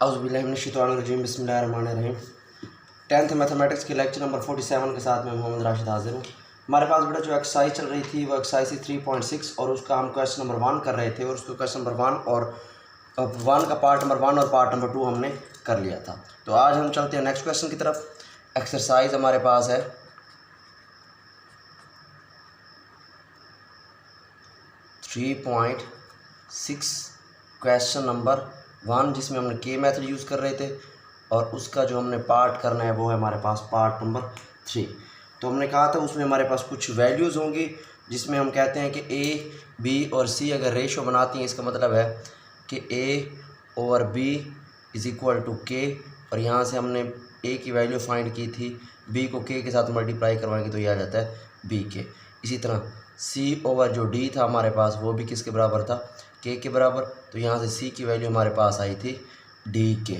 औज़ुबिल्लाहिमिनश्शैतानिर्रजीम बिस्मिल्लाहिर्रहमानिर्रहीम। 10th mathematics के lecture number 47 के साथ मैं मोहम्मद राशिद हाजिर हूँ। हमारे पास बेटा जो एक्सरसाइज चल रही थी वो एक्सरसाइज 3.6 और उसका हम क्वेश्चन नंबर 1 कर रहे थे और उसको क्वेश्चन नंबर 1 और 1 का पार्ट नंबर 1 और पार्ट नंबर 2 हमने कर लिया था। तो आज हम चलते हैं नेक्स्ट क्वेश्चन की तरफ। एक्सरसाइज हमारे पास है 3.6 क्वेश्चन नंबर 1 जिसमें हमने के मेथड यूज़ कर रहे थे और उसका जो हमने पार्ट करना है वो है हमारे पास पार्ट नंबर 3। तो हमने कहा था उसमें हमारे पास कुछ वैल्यूज़ होंगी जिसमें हम कहते हैं कि ए बी और सी अगर रेशो बनाती हैं, इसका मतलब है कि A over B is equal to K, और यहाँ से हमने ए की वैल्यू फाइंड की थी, बी को के के साथ मल्टीप्लाई करवाएंगे तो ये आ जाता है बी के। इसी तरह सी ओवर जो डी था हमारे पास वो भी किसके बराबर था, के बराबर। तो यहाँ से सी की वैल्यू हमारे पास आई थी डी के।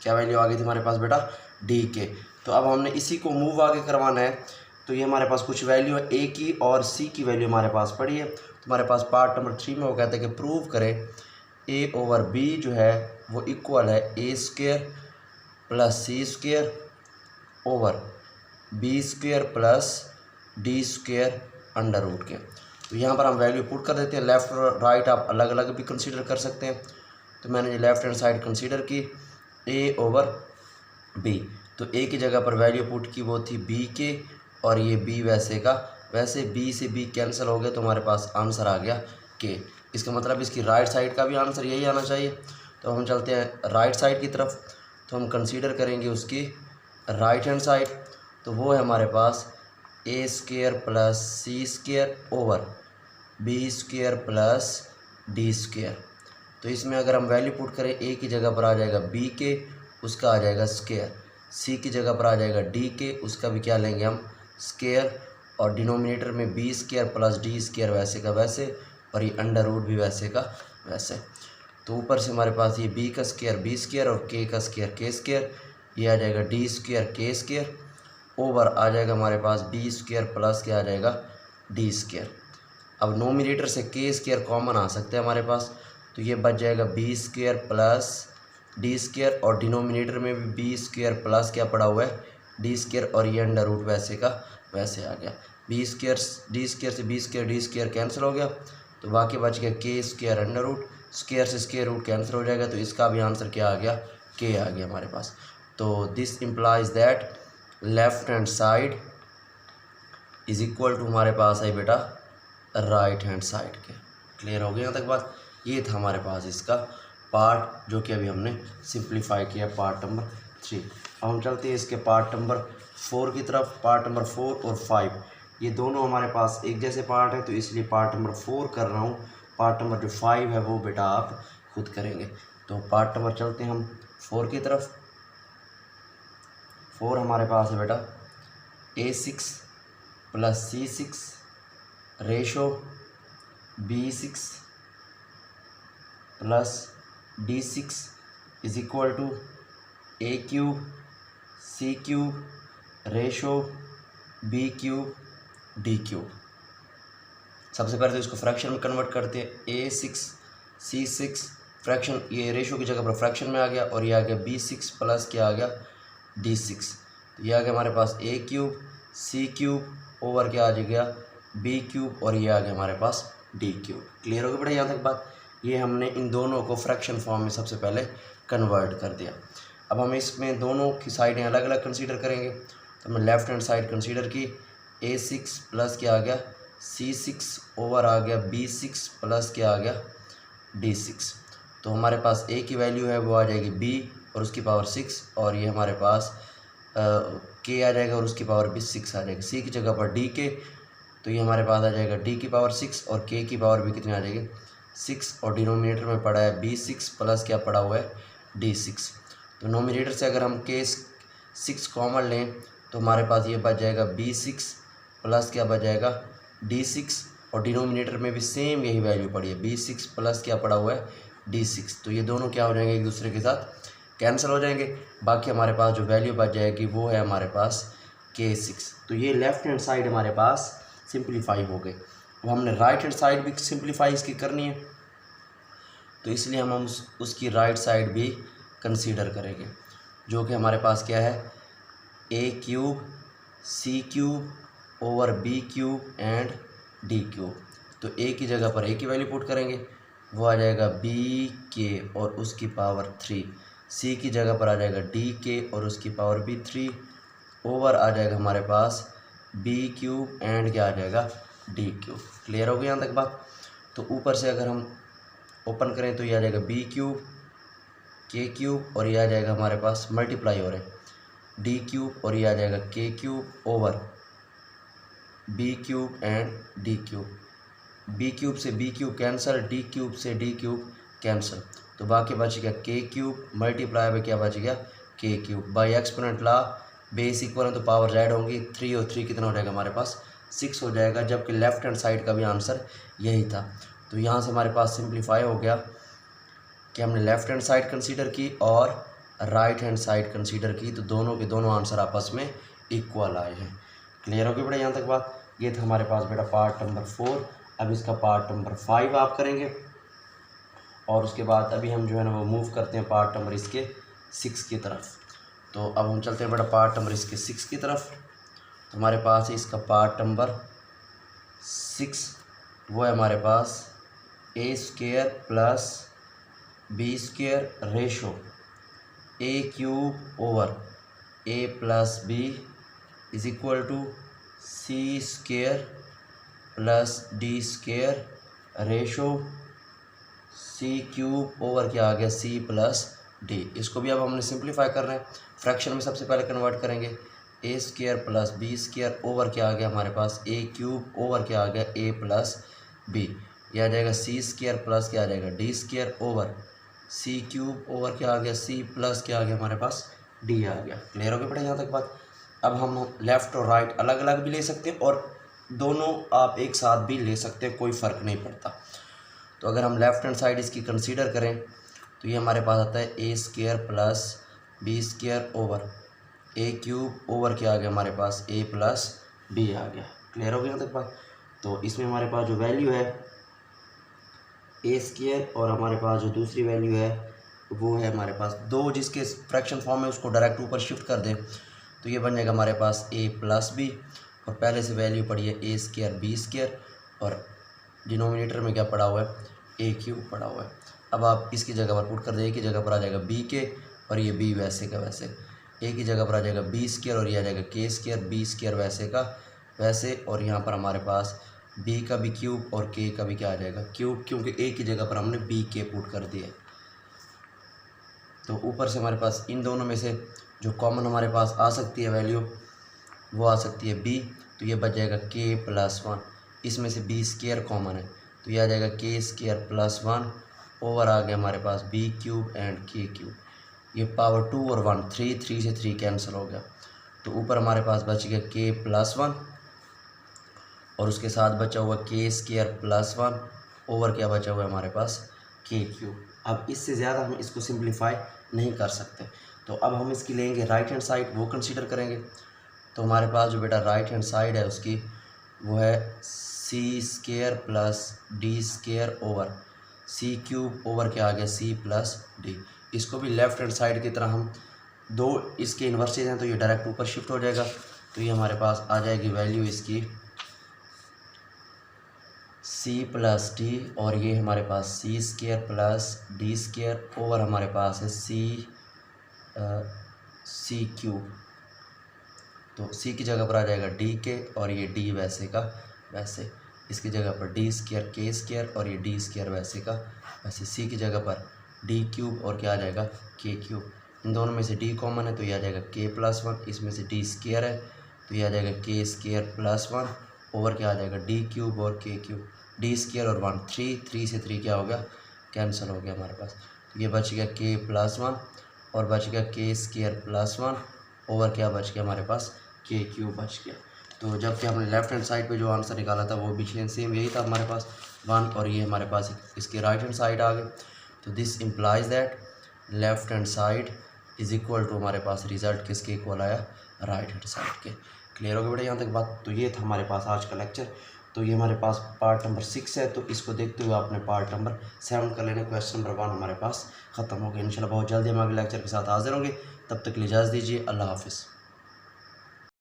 क्या वैल्यू आ गई थी हमारे पास बेटा, डी के। तो अब हमने इसी को मूव आगे करवाना है। तो ये हमारे पास कुछ वैल्यू है ए की और सी की वैल्यू हमारे पास पड़ी है। तो हमारे पास पार्ट नंबर 3 में वो कहते हैं कि प्रूव करें ए ओवर बी जो है वो इक्वल है A square plus C square over B square plus D square under root K. तो यहाँ पर हम वैल्यू पुट कर देते हैं। लेफ़्ट और राइट आप अलग अलग भी कंसीडर कर सकते हैं। तो मैंने ये लेफ़्ट हैंड साइड कंसीडर की ए ओवर बी, तो ए की जगह पर वैल्यू पुट की वो थी बी के, और ये बी वैसे का वैसे, बी से बी कैंसिल हो गया तो हमारे पास आंसर आ गया के। इसका मतलब इसकी राइट साइड का भी आंसर यही आना चाहिए। तो हम चलते हैं राइट साइड की तरफ। तो हम कंसीडर करेंगे उसकी राइट हैंड साइड। तो वो है हमारे पास A square plus C square over B square plus D square. तो इसमें अगर हम वैल्यू पुट करें, ए की जगह पर आ जाएगा बी के, उसका आ जाएगा स्क्वेयर, सी की जगह पर आ जाएगा डी के, उसका भी क्या लेंगे हम स्क्वेयर, और डिनोमिनेटर में B square plus D square वैसे का वैसे, और ये अंडर रूट भी वैसे का वैसे। तो ऊपर से हमारे पास ये बी का स्क्वेयर बी स्क्वेयर और के का स्क्वेयर के स्क्वेयर, ये आ जाएगा डी स्क्वेयर के स्क्वेयर ओवर आ जाएगा हमारे पास बी स्क्वेयर प्लस क्या आ जाएगा डी स्क्वेयर। अब नोमिनेटर से के स्क्वेयर कॉमन आ सकते हैं हमारे पास, तो ये बच जाएगा B square plus D square, और डिनोमिनेटर में भी बी स्क्वेयर प्लस क्या पड़ा हुआ है डी स्क्वेयर, और ये अंडर रूट वैसे का वैसे आ गया। बी स्क्वेयर डी स्क्वेयर से B square D square cancel हो गया, तो बाकी बच गया K square under root, square से स्क्वेयर रूट कैंसिल हो जाएगा, तो इसका भी आंसर क्या आ गया के आ गया हमारे पास। तो this implies that left hand side is equal to हमारे पास है बेटा राइट हैंड साइड के। क्लियर हो गया यहाँ तक बात। ये था हमारे पास इसका पार्ट जो कि अभी हमने सिंप्लीफाई किया, पार्ट नंबर 3। अब हम चलते हैं इसके पार्ट नंबर 4 की तरफ। पार्ट नंबर 4 और 5 ये दोनों हमारे पास एक जैसे पार्ट है, तो इसलिए पार्ट नंबर 4 कर रहा हूँ। पार्ट नंबर जो 5 है वो बेटा आप खुद करेंगे। तो पार्ट नंबर चलते हैं हम 4 की तरफ। 4 हमारे पास है बेटा A6 plus C6 ratio B6 plus D6 is equal to A cube C cube ratio B cube D cube. सबसे पहले तो इसको फ्रैक्शन में कन्वर्ट करते हैं। A6 C6 फ्रैक्शन, ये रेशो की जगह पर फ्रैक्शन में आ गया, और ये आ गया B6 प्लस क्या आ गया D6। तो ये आ गया हमारे पास A cube C cube over क्या आ गया B क्यूब, और ये आ गया हमारे पास D क्यूब। क्लियर हो गया बेटा यहाँ तक बात। ये हमने इन दोनों को फ्रैक्शन फॉर्म में सबसे पहले कन्वर्ट कर दिया। अब हम इसमें दोनों की साइडें अलग अलग कंसीडर करेंगे। तो हमने लेफ़्ट हैंड साइड कंसीडर की, A6 प्लस क्या आ गया C6 ओवर आ गया B6 प्लस क्या आ गया D6। तो हमारे पास A की वैल्यू है वो आ जाएगी B और उसकी पावर 6, और ये हमारे पास K आ जाएगा और उसकी पावर भी 6 आ जाएगी। C की जगह पर D के, तो ये हमारे पास आ जाएगा D की पावर 6 और K की पावर भी कितनी आ जाएगी 6, और डिनोमिनेटर में पड़ा है B6 प्लस क्या पड़ा हुआ है D6। तो नोमिनेटर से अगर हम K6 कॉमन लें तो हमारे पास ये बच जाएगा B6 प्लस क्या बच जाएगा D6, और डिनोमिनेटर में भी सेम यही वैल्यू पड़ी है B6 प्लस क्या पड़ा हुआ है D6। तो ये दोनों क्या हो जाएंगे एक दूसरे के साथ कैंसिल हो जाएंगे। बाकी हमारे पास जो वैल्यू बच जाएगी वो है हमारे पास K6। तो ये लेफ़्ट हैंड साइड हमारे पास सिंप्लीफाई हो गई। अब हमने राइट हैंड साइड भी सिंप्लीफाई इसकी करनी है, तो इसलिए हम उसकी राइट साइड भी कंसीडर करेंगे, जो कि हमारे पास क्या है, A cube C cube over B cube and D cube. तो ए की जगह पर ए की वैल्यू पुट करेंगे, वो आ जाएगा बी के और उसकी पावर 3। सी की जगह पर आ जाएगा डी के और उसकी पावर भी 3, ओवर आ जाएगा हमारे पास बी क्यूब एंड क्या आ जाएगा, डी क्यूब। क्लियर हो गया यहाँ तक बात। तो ऊपर से अगर हम ओपन करें तो ये आ जाएगा बी क्यूब के क्यूब और ये आ जाएगा हमारे पास मल्टीप्लाई हो रहे हैं डी क्यूब और ये आ जाएगा K cube over B cube and D cube. B cube से B cube cancel, D cube से डी क्यूब कैंसिल, तो बाकी बच गया के क्यूब मल्टीप्लाई में क्या बच गया, के क्यूब। बाई एक्सपोनेंट ला बेस इक्वल है तो पावर जेड होंगी, 3 और 3 कितना हो जाएगा हमारे पास 6 हो जाएगा, जबकि लेफ्ट हैंड साइड का भी आंसर यही था। तो यहाँ से हमारे पास सिंप्लीफाई हो गया कि हमने लेफ्ट हैंड साइड कंसीडर की और राइट हैंड साइड कंसीडर की, तो दोनों के दोनों आंसर आपस में इक्वल आए हैं। क्लियर हो गया बेटा यहाँ तक बात। ये था हमारे पास बेटा पार्ट नंबर 4। अब इसका पार्ट नंबर 5 आप करेंगे और उसके बाद अभी हम जो है ना वो मूव करते हैं पार्ट नंबर इसके 6 की तरफ। तो अब हम चलते हैं बेटा पार्ट नंबर इसके 6 की तरफ। तो हमारे पास इसका पार्ट नंबर 6 वो है हमारे पास A square plus B square ratio A cube over A plus B is equal to C square plus D square ratio C cube over क्या आ गया सी प्लस डी। इसको भी अब हमने सिंप्लीफाई कर रहे हैं, फ्रैक्शन में सबसे पहले कन्वर्ट करेंगे। A square plus B square over क्या आ गया हमारे पास ए क्यूब ओवर क्या आ गया ए प्लस बी, यह आ जाएगा सी स्क्वायर प्लस क्या आ जाएगा D square over C cube over क्या आ गया सी प्लस क्या आ गया हमारे पास डी आ गया। क्लियर हो गया बेटा यहाँ तक बात। अब हम लेफ़्ट और राइट अलग अलग भी ले सकते हैं और दोनों आप एक साथ भी ले सकते हैं, कोई फ़र्क नहीं पड़ता। तो अगर हम लेफ़्ट हैंड साइड इसकी कंसीडर करें तो ये हमारे पास आता है A square plus B square over A cube over क्या आ गया हमारे पास ए प्लस बी आ गया। क्लियर हो गया यहाँ तक बात। तो इसमें हमारे पास जो वैल्यू है ए स्क्वायर और हमारे पास जो दूसरी वैल्यू है वो है हमारे पास 2, जिसके फ्रैक्शन फॉर्म में उसको डायरेक्ट ऊपर शिफ्ट कर दें तो ये बन जाएगा हमारे पास ए प्लस बी और पहले से वैल्यू पड़ी है ए स्क्वायर बी स्क्वायर और डिनोमिनेटर में क्या पड़ा हुआ है ए क्यूब पड़ा हुआ है। अब आप इसकी जगह पर पुट कर दें, ए की जगह पर आ जाएगा बी के और ये बी वैसे का वैसे, ए की जगह पर आ जाएगा बी स्क्वायर और ये आ जाएगा के स्क्वायर, बी स्क्वायर वैसे का वैसे, और यहाँ पर हमारे पास बी का भी क्यूब और के का भी क्या आ जाएगा क्यूब, क्योंकि ए की जगह पर हमने बी के पुट कर दिया। तो ऊपर से हमारे पास इन दोनों में से जो कॉमन हमारे पास आ सकती है वैल्यू वो आ सकती है बी, तो ये बच जाएगा के प्लस 1। इसमें से बी स्क्वायर कॉमन है तो ये आ जाएगा के स्क्वायर प्लस 1 ओवर आ गया हमारे पास बी क्यूब एंड के क्यूब। ये पावर 2 और 1 3 से 3 कैंसिल हो गया, तो ऊपर हमारे पास बच गया के प्लस 1 और उसके साथ बचा हुआ के स्क्वायर प्लस 1 ओवर क्या बचा हुआ है हमारे पास के क्यूब। अब इससे ज़्यादा हम इसको सिंप्लीफाई नहीं कर सकते, तो अब हम इसकी लेंगे राइट हैंड साइड, वो कंसीडर करेंगे। तो हमारे पास जो बेटा राइट हैंड साइड है उसकी वो है C square plus D square over C cube over क्या आ गया सी प्लस डी। इसको भी लेफ़्ट हैंड साइड की तरह हम 2 इसके इन्वर्सेज हैं तो ये डायरेक्ट ऊपर शिफ्ट हो जाएगा, तो ये हमारे पास आ जाएगी वैल्यू इसकी सी प्लस डी और ये हमारे पास C square plus D square over हमारे पास है सी क्यूब। तो सी की जगह पर आ जाएगा डी के और ये डी वैसे का वैसे, इसकी जगह पर डी स्क्वायर के स्क्वायर और ये डी स्क्वायर वैसे का वैसे, सी की जगह पर डी क्यूब और क्या आ जाएगा के क्यूब। इन दोनों में से डी कॉमन है तो ये आ जाएगा के प्लस 1, इसमें से डी स्क्वायर है तो ये आ जाएगा के स्क्वायर प्लस 1 ओवर क्या आ जाएगा डी क्यूब और के क्यूब, डी स्क्वायर और 1 3 से 3 क्या हो गया कैंसिल हो गया हमारे पास। तो ये बच गया के प्लस 1 और बच गया के स्क्वायर प्लस 1 ओवर क्या बच गया हमारे पास के क्यूब बच गया। तो जबकि हमने लेफ्ट हैंड साइड पे जो आंसर निकाला था वो भी सेम यही था हमारे पास 1 और ये हमारे पास इसके राइट हैंड साइड आ गए। तो this implies that left hand side is equal to हमारे पास रिजल्ट किसके इक्वल आया राइट हैंड साइड के। क्लियर हो गया बेटा यहाँ तक बात। तो ये था हमारे पास आज का लेक्चर। तो ये हमारे पास पार्ट नंबर 6 है, तो इसको देखते हुए आपने पार्ट नंबर 7 कर लेना। क्वेश्चन नंबर 1 हमारे पास ख़त्म हो गया। इंशाल्लाह बहुत जल्दी हम अगले लेक्चर के साथ हाजिर होंगे। तब तक के लिए इजाज़त दीजिए। अल्लाह हाफ़िज़।